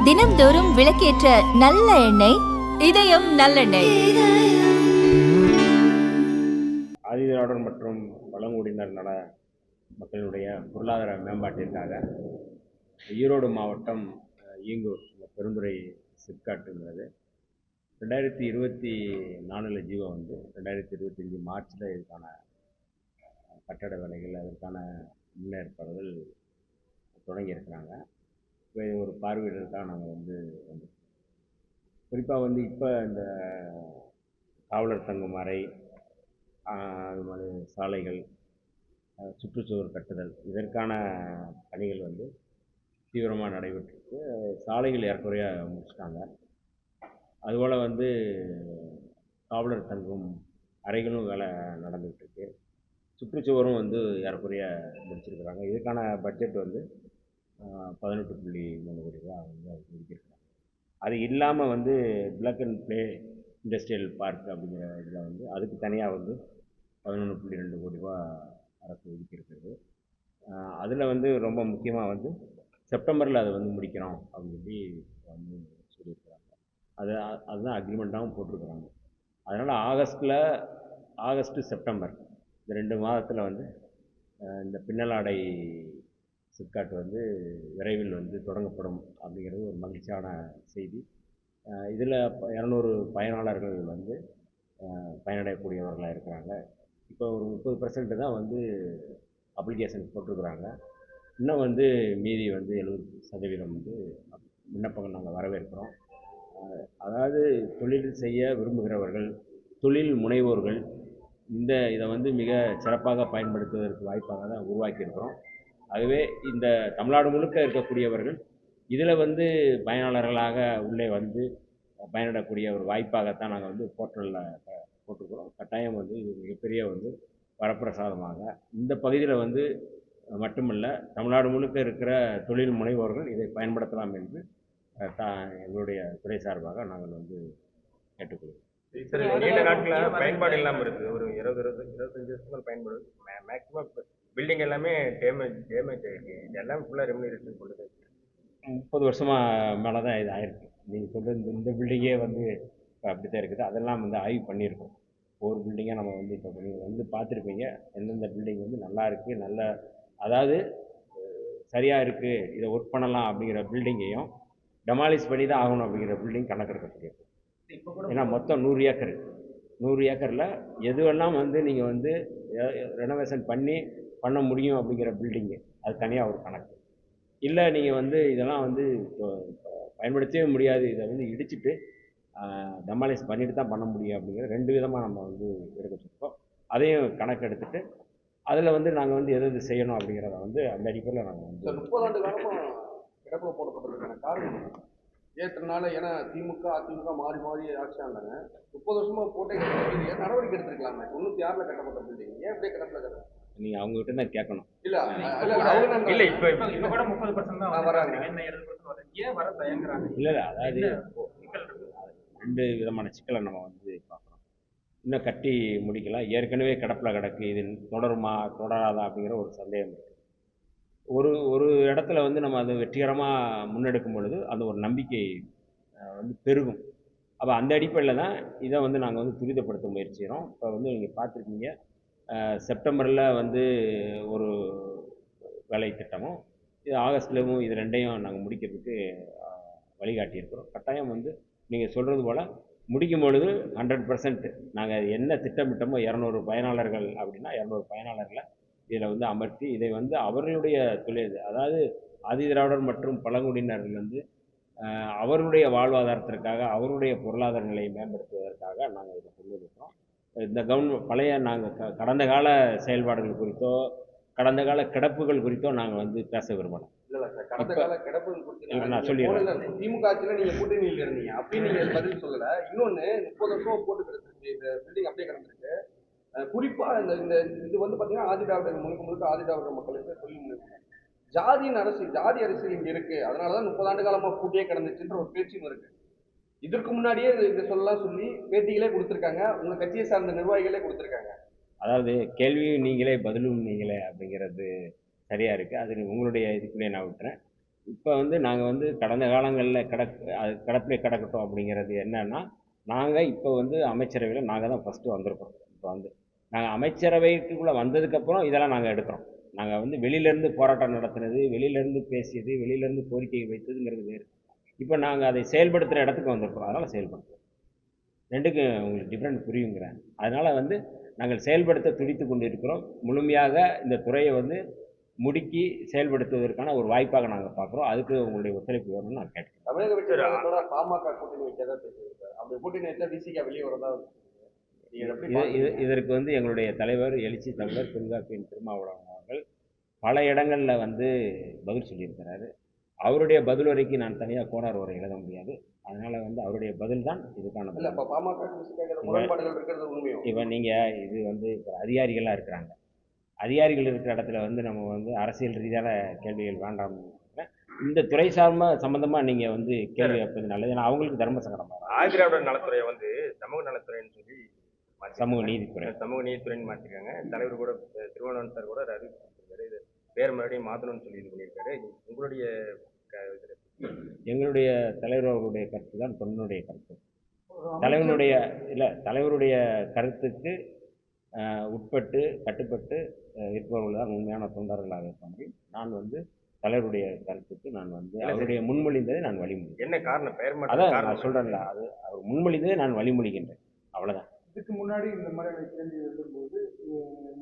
தினம்தோறும் விளக்கேற்ற நல்ல எண்ணெய் இதயம் நல்லெண்ணெய். ஆதிதிராவிடர் மற்றும் பழங்குடியினர் நல மக்களுடைய பொருளாதார மேம்பாட்டிற்காக ஈரோடு மாவட்டம் ஈங்கூர் பெருந்துறை சிப்காட்டுங்கிறது 2024 ஜீவோ 2025 மார்ச்சில் இதுக்கான கட்டட வேலைகள் அதற்கான முன்னேற்பாடுகள் தொடங்கியிருக்கிறாங்க. இப்போ ஒரு பார்வையிடறதுக்காக நாங்கள் வந்து குறிப்பாக இப்போ இந்த காவலர் தங்கும் அறை, அது மாதிரி சாலைகள், சுற்றுச்சுவர் கட்டுதல், இதற்கான பணிகள் தீவிரமாக நடைபெற்றிருக்கு. சாலைகள் ஏறக்குறைய முடிச்சிட்டாங்க. அதுபோல் காவலர் தங்கும் அறைகளும் வேலை நடந்துகிட்ருக்கு. சுற்றுச்சுவரும் ஏறக்குறைய முடிச்சிருக்கிறாங்க. இதுக்கான பட்ஜெட் 18.3 கோடி ரூபா ஒதுக்கியிருக்கிறாங்க. அது இல்லாமல் plug and play industrial park அப்படிங்கிற இதில் அதுக்கு தனியாக 11.2 கோடி ரூபா அரசு ஒதுக்கியிருக்கிறது. அதில் ரொம்ப முக்கியமாக செப்டம்பரில் அதை முடிக்கிறோம் அப்படின்னு சொல்லி சொல்லியிருக்கிறாங்க. அதுதான் அக்ரிமெண்ட்டாகவும் போட்டிருக்கிறாங்க. அதனால் ஆகஸ்ட்டு செப்டம்பர் இந்த 2 மாதத்தில் இந்த பின்னலாடை சிப்காட் விரைவில் தொடங்கப்படும் அப்படிங்கிறது ஒரு மகிழ்ச்சியான செய்தி. இதில் 200 பயனாளர்கள் பயனடையக்கூடியவர்களாக இருக்கிறாங்க. இப்போ ஒரு 30% தான் அப்ளிகேஷன் போட்டிருக்கிறாங்க. இன்னும் மீதி 70% விண்ணப்பங்கள் நாங்கள் வரவேற்கிறோம். அதாவது தொழில் செய்ய விரும்புகிறவர்கள், தொழில் முனைவோர்கள் இதை மிக சிறப்பாக பயன்படுத்துவதற்கு வாய்ப்பாக தான் உருவாக்கியிருக்கிறோம். ஆகவே இந்த தமிழ்நாடு முழுக்க இருக்கக்கூடியவர்கள் இதில் பயனாளர்களாக உள்ளே பயனிடக்கூடிய ஒரு வாய்ப்பாகத்தான் நாங்கள் போர்ட்டலில் போட்டிருக்கிறோம். கட்டாயம் இது மிகப்பெரிய வரப்பிரசாதமாக இந்த பகுதியில் மட்டுமல்ல, தமிழ்நாடு முழுக்க இருக்கிற தொழில் முனைவோர்கள் இதை பயன்படுத்தலாம் என்று எங்களுடைய துறை சார்பாக நாங்கள் கேட்டுக்கொள்கிறோம். நீண்ட நாட்களில் பயன்பாடு இல்லாமல் இருக்குது. ஒரு 20-25 வருஷங்கள் பயன்படுது. மேக்ஸிமம் பில்டிங் எல்லாமே டேமேஜ் ஆகிருக்கு. இதெல்லாம் ஃபுல்லாக ரெமினரேஷன் கொண்டு 30 வருஷமாக மேலே தான் இது ஆயிருக்கு. நீங்கள் சொல்கிறது இந்த பில்டிங்கே இப்போ அப்படி தான் இருக்குது. அதெல்லாம் ஆய்வு பண்ணியிருக்கோம். ஒவ்வொரு பில்டிங்காக நம்ம இப்போ நீங்கள் பார்த்துருப்பீங்க. எந்தெந்த பில்டிங் நல்லா இருக்குது, அதாவது சரியாக இருக்குது, இதை ஒர்க் பண்ணலாம் அப்படிங்கிற பில்டிங்கையும் டெமாலிஷ் பண்ணி தான் ஆகணும் அப்படிங்கிற பில்டிங் கணக்கெடுக்கக்கூடியது. ஏன்னா மொத்தம் 100 ஏக்கர். 100 ஏக்கரில் எதுவெல்லாம் நீங்கள் ரெனோவேஷன் பண்ண முடியும் அப்படிங்கிற பில்டிங்கு அது தனியாக ஒரு கணக்கு. இல்லை நீங்கள் இதெல்லாம் பயன்படுத்தவே முடியாது, இதை இடிச்சிட்டு டெமாலிஷ் பண்ணிட்டு தான் பண்ண முடியும் அப்படிங்கிற 2 விதமாக நம்ம எடுக்க வச்சுருக்கோம். அதையும் கணக்கு எடுத்துகிட்டு அதில் நாங்கள் எது செய்யணும் அப்படிங்கிறத அந்த அடிப்படையில் நாங்கள் 30 ஆண்டு காலமாக கிடப்பில் போடப்பட்டிருக்கான காரணம் ஏற்றனால. ஏன்னா அதிமுக மாறி ஆட்சி ஆனாங்க. 30 வருஷமாக போட்டே நடவடிக்கை எடுத்துருக்கலாமே. 96 கட்டப்பட்ட பில்டிங் ஏன் அப்படியே கிடப்பில் கிடக்கு? நீங்கள் அவங்ககிட்ட தான் கேட்கணும். இல்லை இப்போ கூட 30% தான் வராங்க. ஏன் வர தயங்குறாங்க? இல்லை அதாவது 2 விதமான சிக்கலை நம்ம பார்க்குறோம். இன்னும் கட்டி முடிக்கலாம். ஏற்கனவே கிடப்பில் கிடக்கு, இது தொடருமா தொடராதா அப்படிங்கிற ஒரு சந்தேகம் இருக்குது. ஒரு இடத்துல நம்ம அதை வெற்றிகரமாக முன்னெடுக்கும் பொழுது அந்த ஒரு நம்பிக்கை பெருகும். அப்போ அந்த அடிப்படையில் தான் இதை நாங்கள் துரிதப்படுத்த முயற்சி செய்கிறோம். இப்போ நீங்கள் பார்த்துருக்கீங்க, செப்டம்பரில் ஒரு வேலை திட்டமும், இது ஆகஸ்ட்லேயும், இது 2ஐயும் நாங்கள் முடிக்கிறதுக்கு வழிகாட்டியிருக்கிறோம். கட்டாயம் நீங்கள் சொல்கிறது போல் முடிக்கும் பொழுது 100% நாங்கள் என்ன திட்டமிட்டமோ 200 பயனாளர்கள் அப்படின்னா 200 பயனாளர்களை இதில் அமர்த்தி இதை அவர்களுடைய தொழில், அதாவது ஆதிதிராவிடர் மற்றும் பழங்குடியினர்கள் அவர்களுடைய வாழ்வாதாரத்திற்காக, அவருடைய பொருளாதார நிலையை மேம்படுத்துவதற்காக நாங்கள் இதை கொண்டு வந்திருக்கிறோம். இந்த பழைய நாங்கள் கடந்த கால செயல்பாடுகள் குறித்தோ கடந்த கால கிடப்புகள் குறித்தோ நாங்கள் பேச விரும்பலாம். கடந்த கால கிடப்புகள் குறித்து நான் சொல்லிடுறேன். திமுக ஆட்சியில் நீங்கள் கூட்டணியில் இருந்தீங்க, அப்படின்னு நீங்கள் பதில் சொல்லலை. இன்னொன்று 30 வருஷம் போட்டு கிடச்சிருக்கு, இந்த பில்டிங் அப்படியே கிடந்திருக்கு. குறிப்பாக இந்த இது பார்த்தீங்கன்னா ஆதிதிராவிடர் முழுக்க ஆதிதிராவிடர் மக்களுக்கு தொழில் முனைவு ஜாதி அரசியல் இங்கே இருக்குது. அதனால தான் 30 ஆண்டு காலமாக பூட்டியே கிடந்துச்சுன்ற ஒரு பேச்சும் இருக்குது. இதற்கு முன்னாடியே இதை சொல்லி பேட்டிகளே கொடுத்துருக்காங்க, உங்கள் கட்சியை சார்ந்த நிர்வாகிகளே கொடுத்துருக்காங்க. அதாவது கேள்வியும் நீங்களே பதிலும் நீங்களே அப்படிங்கிறது சரியாக இருக்குது. அது உங்களுடைய இதுக்குள்ளே நான் விட்டுறேன். இப்போ வந்து நாங்கள் வந்து கடந்த காலங்களில் கிடப்பிலே கிடக்கட்டும் அப்படிங்கிறது என்னன்னா, நாங்கள் இப்போ வந்து அமைச்சரவையில் நாங்கள் தான் ஃபஸ்ட்டு வந்திருக்கோம். இப்போ வந்து நாங்கள் அமைச்சரவைக்குள்ளே வந்ததுக்கப்புறம் இதெல்லாம் நாங்கள் எடுக்கிறோம். நாங்கள் வந்து வெளியிலேருந்து போராட்டம் நடத்துனது, வெளியிலேருந்து பேசியது, வெளியிலேருந்து கோரிக்கை வைத்ததுங்கிறது வேறு. இப்போ நாங்கள் அதை செயல்படுத்துகிற இடத்துக்கு வந்திருக்கிறோம். அதனால் செயல்படுத்துகிறோம். ரெண்டுக்கும் உங்களுக்கு டிஃப்ரெண்ட் புரியுங்கிறேன். அதனால் வந்து நாங்கள் செயல்படுத்த துடித்து கொண்டு இருக்கிறோம். முழுமையாக இந்த துறையை வந்து முடுக்கி செயல்படுத்துவதற்கான ஒரு வாய்ப்பாக நாங்கள் பார்க்குறோம். அதுக்கு உங்களுடைய ஒத்துழைப்பு வேணும்னு நான் கேட்கிறேன். தமிழக வெற்றி கழகத்தோட பாமக கூட்டணி வைக்கிறதா பேசியிருக்காரு. அப்படி கூட்டணி வச்சா விசிகா வெளியே வரதா நீங்க எப்படி பாக்குறீங்க? இதற்கு வந்து எங்களுடைய தலைவர் எழுச்சி தமிழர் தொல்காப்பியன் திருமாவளவன் அவர்கள் பல இடங்களில் வந்து பதில் சொல்லியிருக்கிறாரு. அவருடைய பதிலுரைக்கு நான் தனியாக கோடார் உரை எழுத முடியாது. அதனால வந்து அவருடைய பதில் தான் இதுக்கான இல்ல இப்ப பாமக விசிகா முரண்பாடுகள் இருக்கிறது உண்மையும். இப்போ நீங்கள் இது வந்து இப்போ அதிகாரிகளாக இருக்கிறாங்க. அதிகாரிகள் இருக்கிற இடத்துல வந்து நம்ம வந்து அரசியல் ரீதியான கேள்விகள் வேண்டாம்னு நினைக்கிறேன். இந்த துறை சம்பந்தமாக நீங்கள் வந்து கேள்வி வைப்பது நல்லது. ஏன்னா அவங்களுக்கு தர்ம சங்கடமாக ஆதிதிராவிடர் நலத்துறையை வந்து சமூக நலத்துறைன்னு சொல்லி சமூக நீதித்துறை சமூக நீதித்துறைன்னு மாற்றிருக்காங்க. தலைவர் கூட திருவண்ணாமலை சார் கூட அறிவிச்சிருக்காரு. இது பேர் மறுபடியும் மாற்றணும்னு சொல்லி இது பண்ணியிருக்காரு. உங்களுடைய எங்களுடைய தலைவர் அவர்களுடைய கருத்து தான் தொண்டனுடைய கருத்து. தலைவருடைய கருத்துக்கு உட்பட்டு கட்டுப்பட்டு இருப்பவர்கள் தான் உண்மையான தொண்டர்களாக இருக்க முடியும். நான் வந்து தலைவருடைய கருத்துக்கு நான் வந்து அவருடைய முன்மொழிந்ததை நான் வழிமொழி. என்ன காரணம் பெயர் அதான் நான் சொல்கிறேன்ல, அது அவர் முன்மொழிந்ததை நான் வழிமொழிகின்றேன். அவ்வளோதான். இதுக்கு முன்னாடி இந்த மாதிரி கேள்வி எழுதும்போது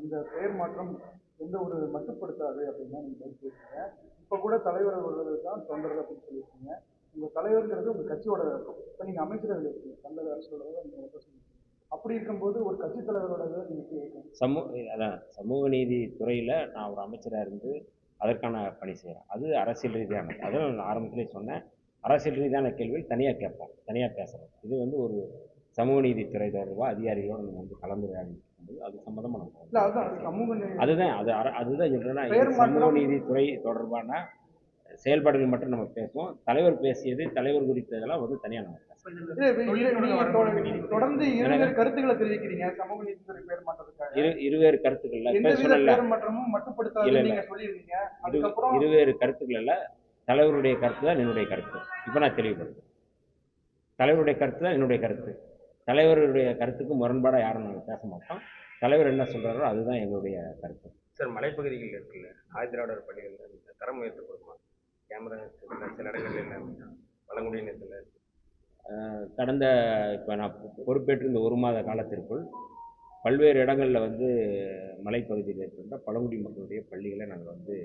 இந்த பெயர் மாற்றம் எந்த ஒரு மட்டுப்படுத்தாது அப்படின்னா நீங்கள் பேசுறீங்க. இப்போ கூட தலைவர் அவர்கள் தான் தொண்டர் அப்படின்னு சொல்லியிருக்கீங்க. உங்கள் தலைவருங்கிறது உங்கள் கட்சியோட இருக்கும். இப்போ நீங்கள் அமைச்சரவையில் இருக்கீங்க, தமிழக அரசோட நீங்கள் அப்படி இருக்கும்போது ஒரு கட்சி தலைவரோட நீங்கள் சமூக நீதி துறையில் நான் ஒரு அமைச்சராக இருந்து அதற்கான பணி செய்கிறேன். அது அரசியல் ரீதியானது. அதில் நான் ஆரம்பத்திலே சொன்னேன், அரசியல் ரீதியான கேள்விகள் தனியாக கேட்போம், தனியாக பேசுகிறோம். இது வந்து ஒரு சமூக நீதித்துறை தொடர்பாக அதிகாரிகளோடு நம்ம வந்து கலந்துரையாடி அது சம்மந்தமாக அதுதான் சொல்கிறேன்னா, சமூக நீதித்துறை தொடர்பான செயல்பாடுகள் மட்டும் நம்ம பேசுவோம். தலைவர் பேசியது, தலைவர் குறித்ததெல்லாம் வந்து தனியாக நம்ம தொடர்ந்து இருவேறு கருத்துக்களை தெரிவிக்கிறீங்க. சமூக நீதித்துறை பேர் மாற்றத்துக்காக இருவேறு கருத்துக்கள் இருவேறு கருத்துக்கள் அல்ல. தலைவருடைய கருத்து தான் என்னுடைய கருத்து. இப்போ நான் தெளிவுபடுத்துறேன். தலைவருடைய கருத்து தான் என்னுடைய கருத்து. தலைவருடைய கருத்துக்கு முரண்பாடாக யாரும் நாங்கள் பேச மாட்டோம். தலைவர் என்ன சொல்கிறாரோ அதுதான் எங்களுடைய கருத்து. சார், மலைப்பகுதிகள் இருக்குல்ல, ஆதிதிராவிடர் பள்ளிகளில் தரம் உயர்த்தப்படுமா? கேமரா சில இடங்கள்ல இல்லை, பழங்குடியினத்தில் கடந்த இப்போ நான் பொறுப்பேற்று இந்த 1 மாத காலத்திற்குள் பல்வேறு இடங்களில் வந்து மலைப்பகுதியில் இருக்கின்ற பழங்குடி மக்களுடைய பள்ளிகளை நாங்கள் வந்து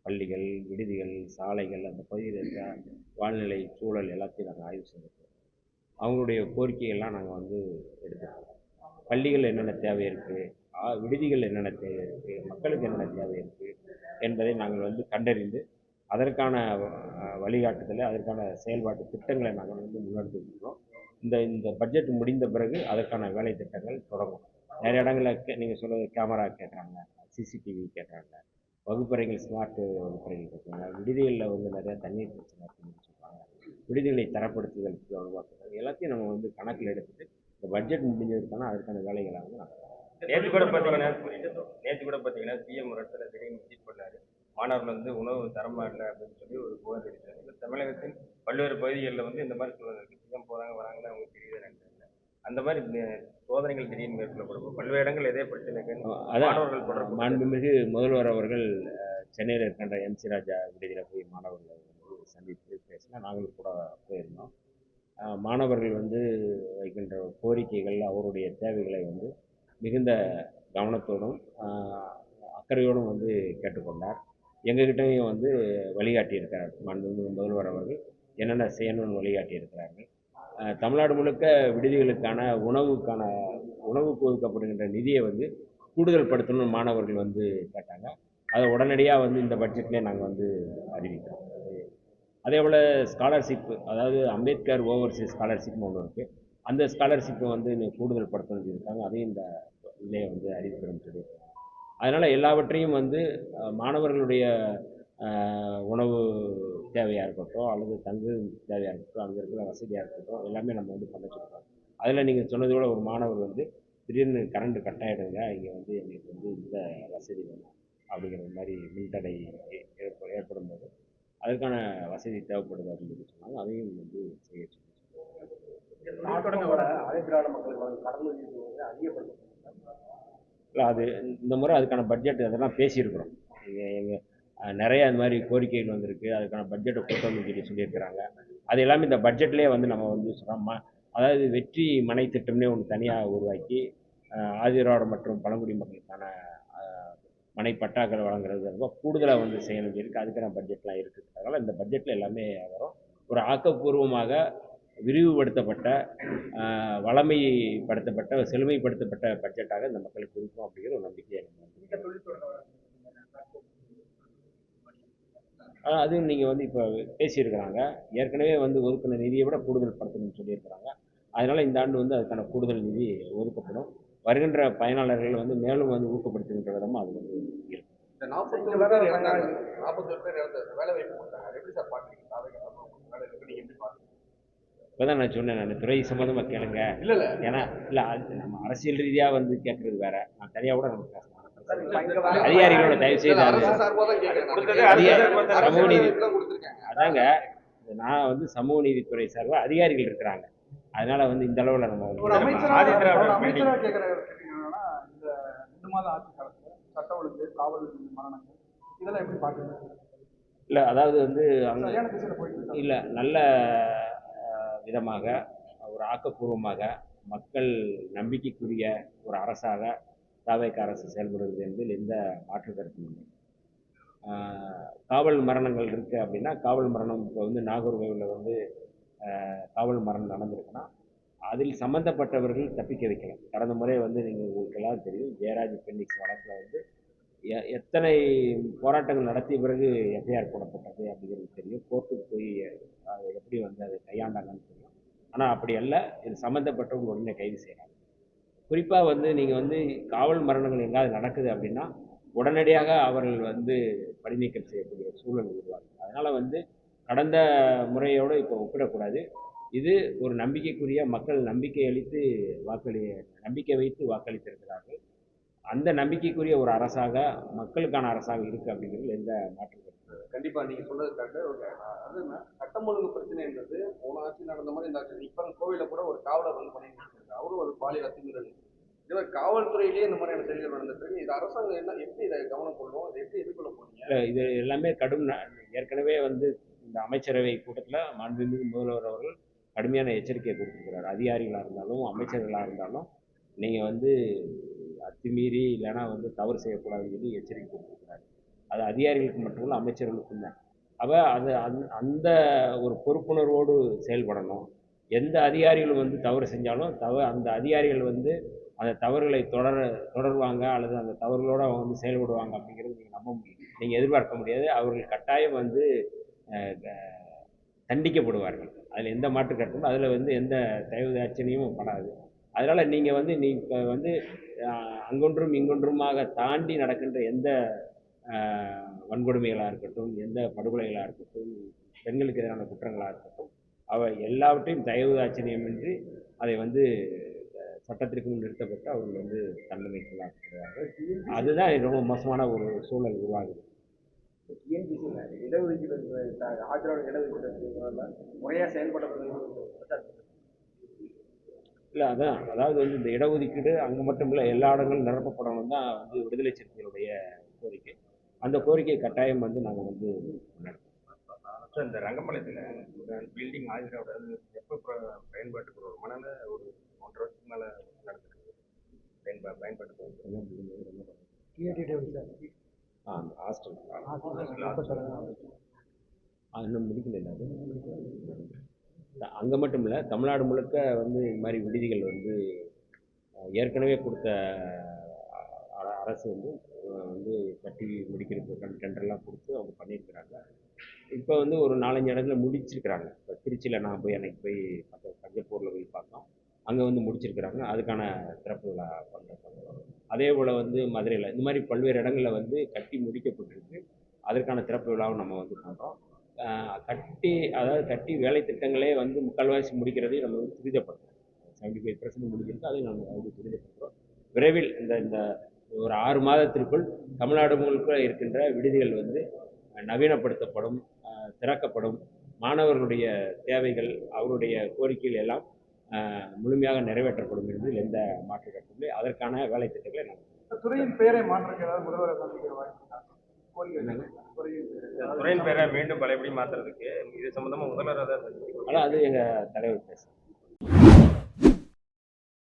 பள்ளிகள், விடுதிகள், சாலைகள், அந்த பகுதியில் இருக்கிற வாழ்நிலை சூழல் எல்லாத்தையும் நாங்கள் ஆய்வு செஞ்சுருக்கோம். அவங்களுடைய கோரிக்கைகள்லாம் நாங்கள் வந்து எடுத்துருக்கோம். பள்ளிகள் என்னென்ன தேவை இருக்குது, விடுதிகள் என்னென்ன தேவை இருக்குது, மக்களுக்கு என்னென்ன தேவை இருக்குது என்பதை நாங்கள் வந்து கண்டறிந்து அதற்கான வழிகாட்டுதலை, அதற்கான செயல்பாட்டு திட்டங்களை நாங்கள் வந்து முன்னெடுத்துருக்கிறோம். இந்த பட்ஜெட் முடிந்த பிறகு அதற்கான வேலை திட்டங்கள் தொடங்கும். நிறைய இடங்களில் நீங்கள் சொல்வது கேமரா கேட்குறாங்க, சிசிடிவி கேட்குறாங்க, வகுப்பறைகள் ஸ்மார்ட் வகுப்பறைகள் கேட்குறாங்க, விடுதிகளில் வந்து நிறையா தண்ணீர் பிரச்சனை இருக்குன்னு சொல்கிறாங்க, விடுதிகளை தரப்படுத்துதல் உருவாக்குறது எல்லாத்தையும் நம்ம வந்து கணக்கில் எடுத்துகிட்டு இந்த பட்ஜெட் முடிஞ்சதுக்கான அதற்கான வேலைகளை வந்து நாங்கள் நேற்று கூட பார்த்தீங்கன்னா சிஎம் ஒரு இடத்துல திடீர்னு விசிட் பண்ணார். மாணவர்கள் வந்து உணவு தரமா இல்லை அப்படின்னு சொல்லி ஒரு புகார் அளித்தார். இல்லை, தமிழகத்தின் பல்வேறு பகுதிகளில் வந்து இந்த மாதிரி சூழல் இருக்குது. சிஎம் போகிறாங்க வராங்கன்னு அவங்களுக்கு தெரியுது நினைக்கிறாங்க. அந்த மாதிரி சோதனைகள் திடீர்னு மேற்கொள்ளப்படும் பல்வேறு இடங்கள் இதே பிரச்சனைக்கு மாணவர்கள் தொடர்பு. மாண்புமிகு முதல்வர் அவர்கள் சென்னையில் இருக்கின்ற எம்சி ராஜா விடுதியில் போய் மாணவர்களை வந்து சந்தித்து பேசினா நாங்களும் கூட போயிருந்தோம். மாணவர்கள் வந்து வைக்கின்ற கோரிக்கைகள், அவருடைய தேவைகளை வந்து மிகுந்த கவனத்தோடும் அக்கறையோடும் வந்து கேட்டுக்கொண்டார். எங்ககிட்டையும் வந்து வழிகாட்டியிருக்கிறார். மாண்புமிகு முதல்வர் அவர்கள் என்னென்ன செய்யணும்னு வழிகாட்டியிருக்கிறார்கள். தமிழ்நாடு முழுக்க விடுதிகளுக்கான உணவுக்கு ஒதுக்கப்படுகின்ற நிதியை வந்து கூடுதல் படுத்தணும்னு மாணவர்கள் வந்து கேட்டாங்க. அதை உடனடியாக வந்து இந்த பட்ஜெட்லேயே நாங்கள் வந்து அறிவிக்கிறோம். அதே போல் ஸ்காலர்ஷிப்பு, அதாவது அம்பேத்கர் ஓவர்சீஸ் ஸ்காலர்ஷிப்னு ஒன்று இருக்குது. அந்த ஸ்காலர்ஷிப்பை வந்து கூடுதல் படுத்தணும்னு சொல்லியிருக்காங்க. அதையும் இந்த இதிலே வந்து அறிவிக்கிறோம்னு சொல்லியிருக்காங்க. அதனால் எல்லாவற்றையும் வந்து மாணவர்களுடைய உணவு தேவையாக இருக்கட்டும், அல்லது தங்கு தேவையாக இருக்கட்டும், அங்கே இருக்கிற வசதியாக இருக்கட்டும், எல்லாமே நம்ம வந்து பண்ண சொல்கிறோம். அதில் நீங்கள் சொன்னதோட ஒரு மாணவர் வந்து திடீர்னு கரண்ட்டு கட் ஆகிடுங்க, இங்கே வந்து எங்களுக்கு வந்து இந்த வசதி வேணும் அப்படிங்கிற மாதிரி மின்தடை ஏற்படும் போது அதுக்கான வசதி தேவைப்படுது அப்படின்னு சொன்னாங்க. அதையும் வந்து செய்ய சொல்லி. தொடர்ந்து வர ஆதிதிராவிட மக்களுக்கு கடனுதவி அதிகப்படுத்த இல்லை, அது இந்த முறை அதுக்கான பட்ஜெட் அதெல்லாம் பேசியிருக்கிறோம். எங்கள் நிறைய அந்த மாதிரி கோரிக்கைகள் வந்திருக்கு. அதுக்கான பட்ஜெட்டை கொடுத்தோம்னு சொல்லியிருக்கிறாங்க. அது எல்லாமே இந்த பட்ஜெட்லேயே வந்து நம்ம வந்து சொல்கிறோம். அதாவது வெற்றி மனை திட்டம்னே ஒன்று தனியாக உருவாக்கி ஆதிதிராவிட மற்றும் பழங்குடி மக்களுக்கான மனை பட்டாக்கள் வழங்குறது ரொம்ப கூடுதலாக வந்து செய்யணும் இருக்குது. அதுக்கான பட்ஜெட்லாம் இருக்குது. அதனால் இந்த பட்ஜெட்டில் எல்லாமே வரும். ஒரு ஆக்கப்பூர்வமாக விரிவுபடுத்தப்பட்ட வளமைப்படுத்தப்பட்ட செழுமைப்படுத்தப்பட்ட பட்ஜெட்டாக இந்த மக்களுக்கு இருக்கும் அப்படிங்கிற ஒரு நம்பிக்கையை அதுவும் நீங்கள் வந்து இப்போ பேசியிருக்கிறாங்க. ஏற்கனவே வந்து ஒதுக்கின நிதியை விட கூடுதல் படுத்தணும்னு சொல்லியிருக்கிறாங்க. அதனால் இந்த ஆண்டு வந்து அதுக்கான கூடுதல் நிதி ஒதுக்கப்படும். வருகின்ற பயனாளர்கள் வந்து மேலும் வந்து ஊக்கப்படுத்துகின்ற விதமாக அது வந்து இருக்கும். இந்த 41 பேர் இறந்தாங்க, 41 பேர் இறந்த வேலை வாய்ப்பு கொடுத்தாங்க. எப்படி சார் பார்க்குறீங்க? நீங்கள் எப்படி பார்க்குறீங்க? இப்போதான் நான் சொன்னேன், நான் துறை சம்மந்தமாக கேளுங்க. இல்லை ஏன்னா இல்லை, அது நம்ம அரசியல் ரீதியாக வந்து கேட்கறது வேற. நான் தனியாக கூட நம்ம பேசலாம். அதிகாரிகளோட தயவு செய்து சமூக நீதி அதாங்க, நான் வந்து சமூக நீதித்துறை சார்பாக அதிகாரிகள் இருக்கிறாங்க. அதனால வந்து இந்த அளவில் நம்ம அமைச்சரா கேட்குற என்னன்னா, இந்த 2 மாத ஆட்சி காலத்தில் சட்ட ஒழுங்கு, காவல் மரணங்கள் இதெல்லாம் எப்படி பார்க்குறீங்க? இல்லை, அதாவது வந்து சரியான திசையில் போயிட்டு இல்லை, நல்ல விதமாக ஒரு ஆக்கப்பூர்வமாக மக்கள் நம்பிக்கைக்குரிய ஒரு அரசாக தாவேக அரசு செயல்படுகிறது என்பதில் எந்த மாற்று கருத்தும் இல்லை. காவல் மரணங்கள் இருக்குது அப்படின்னா, காவல் மரணம் இப்போ வந்து நாகர்கோவிலில் வந்து காவல் மரணம் நடந்திருக்குன்னா அதில் சம்மந்தப்பட்டவர்கள் தப்பிக்க வைக்கலாம். கடந்த முறை வந்து நீங்கள் உங்களுக்கு எல்லாம் தெரியும், ஜெயராஜ் பென்னிக்ஸ் வழக்கில் வந்து எத்தனை போராட்டங்கள் நடத்திய பிறகு எஃப்ஐஆர் போடப்பட்டது அப்படிங்கிறது தெரியும். கோர்ட்டுக்கு போய் எப்படி வந்து அதை கையாண்டாங்கன்னு தெரியும். ஆனால் அப்படி அல்ல, இது சம்மந்தப்பட்டவங்க உடனே கைது செய்யலாம். குறிப்பாக வந்து நீங்கள் வந்து காவல் மரணங்கள் எங்காவது நடக்குது அப்படின்னா உடனடியாக அவர்கள் வந்து பணிநீக்கம் செய்யக்கூடிய சூழல் உருவாகும். அதனால் வந்து கடந்த முறையோடு இப்போ ஒப்பிடக்கூடாது. இது ஒரு நம்பிக்கைக்குரிய மக்கள் நம்பிக்கை வைத்து வாக்களித்திருக்கிறார்கள். அந்த நம்பிக்கைக்குரிய ஒரு அரசாக, மக்களுக்கான அரசாக இருக்குது அப்படிங்கிறது எந்த மாற்று கருத்து. கண்டிப்பாக நீங்கள் சொல்றது கரெக்டு. அது சட்டம் ஒழுங்கு பிரச்சனை என்பது போன ஆட்சி நடந்த மாதிரி இந்த ஆட்சி இப்போ கோவிலில் கூட ஒரு காவலர் வந்து பண்ணிட்டு இருக்காரு. அவரும் ஒரு பாலியல் அத்துமீறல். இதுவே காவல்துறையிலேயே இந்த மாதிரியான செயல்கள் நடந்துட்டு இது அரசாங்கம் என்ன எப்படி இதை கவனம் கொள்ளும், இதை எப்படி எதிர்கொள்ள போறீங்க? இது எல்லாமே ஏற்கனவே வந்து இந்த அமைச்சரவை கூட்டத்தில் மாண்புமிகு முதல்வர் அவர்கள் கடுமையான எச்சரிக்கை கொடுத்துருக்கிறார். அதிகாரிகளாக இருந்தாலும் அமைச்சர்களாக இருந்தாலும் நீங்கள் வந்து அத்துமீறி இல்லைன்னா வந்து தவறு செய்யக்கூடாதுன்னு சொல்லி எச்சரிக்கை கொடுத்துருக்கிறார். அது அதிகாரிகளுக்கு மட்டுமல்ல, அமைச்சர்களுக்கும் தான். அது அந்த ஒரு பொறுப்புணர்வோடு செயல்படணும். எந்த அதிகாரிகள் வந்து தவறு செஞ்சாலும் அந்த அதிகாரிகள் வந்து அந்த தவறுகளை தொடர்வாங்க அல்லது அந்த தவறுகளோடு அவங்க வந்து செயல்படுவாங்க அப்படிங்கிறது நீங்கள் நம்ப முடியும், நீங்கள் எதிர்பார்க்க முடியாது. அவர்கள் கட்டாயம் வந்து தண்டிக்கப்படுவார்கள். அதில் எந்த மாற்று கருத்தும், அதில் வந்து எந்த தயவுதாட்சணியும் படாது. அதனால் நீங்கள் வந்து அங்கொன்றும் இங்கொன்றுமாக தாண்டி நடக்கின்ற எந்த வன்கொடுமைகளாக இருக்கட்டும், எந்த படுகொலைகளாக இருக்கட்டும், பெண்களுக்கு எதிரான குற்றங்களாக இருக்கட்டும், அவை எல்லாவற்றையும் தயவுதாட்சணியமின்றி அதை வந்து சட்டத்திற்கு நிறுத்தப்பட்டு அவர்கள் வந்து தண்டனைக்குள்ளாக்குகிறார்கள். அதுதான் ரொம்ப மோசமான ஒரு சூழல் உருவாகுது. இடஒதுக்கீடு ஆதரவு இடஒதுக்கீடு முறையாக செயல்படுறது இல்லை, அதாவது வந்து இந்த இடஒதுக்கீடு அங்கே மட்டும் இல்லை, எல்லா இடங்களும் நிரப்பப்படணும் தான் வந்து விடுதலை சிறுத்தைகளுடைய கோரிக்கை. அந்த கோரிக்கை கட்டாயம் வந்து நாங்கள் வந்து நடத்துவோம். இந்த ரங்கம்பாளையத்தில் பில்டிங் ஆதிதிராவிட எப்போ பயன்பாட்டுக்கு ஒரு மணல ஒரு 1.5 வருஷத்துக்கு மேலே நடந்துருக்கு பயன்பாட்டுக்கு அந்த ஹாஸ்டல் இன்னும் முடிக்கல. அங்கே மட்டும் இல்லை, தமிழ்நாடு முழுக்க வந்து இந்த மாதிரி விடுதிகள் வந்து ஏற்கனவே கொடுத்த அரசு வந்து கட்டி முடிக்கிறதுக்கு டெண்டர்லாம் கொடுத்து அவங்க பண்ணியிருக்கிறாங்க. இப்போ வந்து ஒரு 4-5 இடத்துல முடிச்சிருக்கிறாங்க. இப்போ திருச்சியில் நான் போய் அன்றைக்கி போய் தஞ்சாவூரில் போய் பார்த்தோம், அங்கே வந்து முடிச்சிருக்கிறாங்க. அதுக்கான திறப்பு விழா பண்ணுறாங்க. அதே போல் வந்து மதுரையில் இந்த மாதிரி பல்வேறு இடங்களில் வந்து கட்டி முடிக்கப்பட்டிருக்கு. அதற்கான திறப்பு விழாவும் நம்ம வந்து பண்ணுறோம். கட்டி வேலை திட்டங்களே வந்து முக்கால்வாசி முடிக்கிறதையும் நம்ம வந்து துரிதப்படுத்துகிறோம். 75% முடிக்கிறது, அதை நம்ம வந்து துரிதப்படுத்துகிறோம். விரைவில் இந்த ஒரு 6 மாதத்திற்குள் தமிழ்நாடு முழுக்க இருக்கின்ற விடுதிகள் வந்து நவீனப்படுத்தப்படும், திறக்கப்படும். மாணவர்களுடைய தேவைகள், அவருடைய கோரிக்கைகள் எல்லாம் முழுமையாக நிறைவேற்றப்படும் என்பதில் எந்த மாற்று கருத்தும் இல்லை. அதற்கான வேலை திட்டங்களை நான் துறையின் பெயரை மாற்றுறதுக்கு ஏதாவது முதல்வரை சந்திக்கிற வாய்ப்பு இருக்கா? கோரிக்கை துறையின் துறையின் பேரை மீண்டும் பழையபடி மாத்துறதுக்கு இது சம்பந்தமா முதல்வர் அதை ஆனால் அது எங்கள் தலைவர் பேசுகிறேன்.